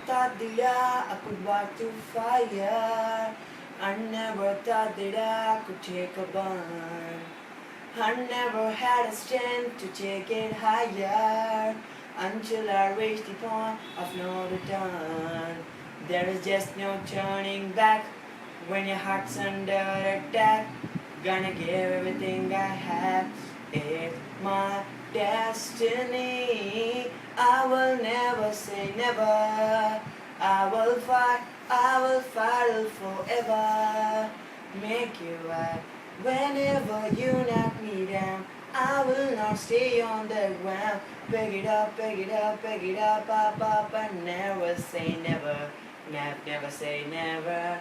thought that I could walk through fire. I never thought that I could take a burn. I never had a strength to take it higher until I reached the point of no return. There is just no turning back when your heart's under attack. Gonna give everything I have. It's my destiny. I will never say never. I will fight forever. Make you right whenever you knock me down. I will not stay on the ground. Pick it up, pick it up, pick it up, up, and never say never. Never say never.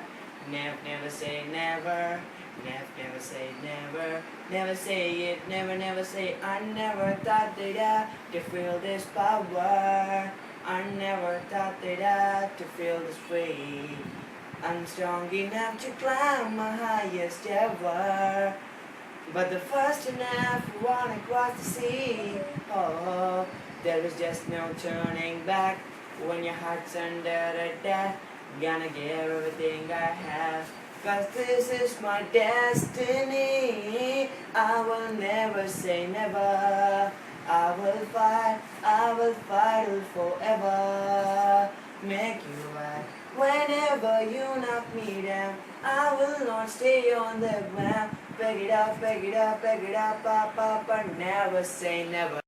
Never say never. Never say never. Never say it, never say I never thought that I to feel this power. I never thought that I to feel this way. I'm strong enough to climb my highest ever. But the first enough to wanna cross the sea. Oh, there is just no turning back when your heart's under attack. Gonna give everything I have. 'Cause this is my destiny. I will never say never. I will fight forever. Make you right whenever you knock me down. I will not stay on the ground. Pick it up, pick it up, pick it up, and never say never.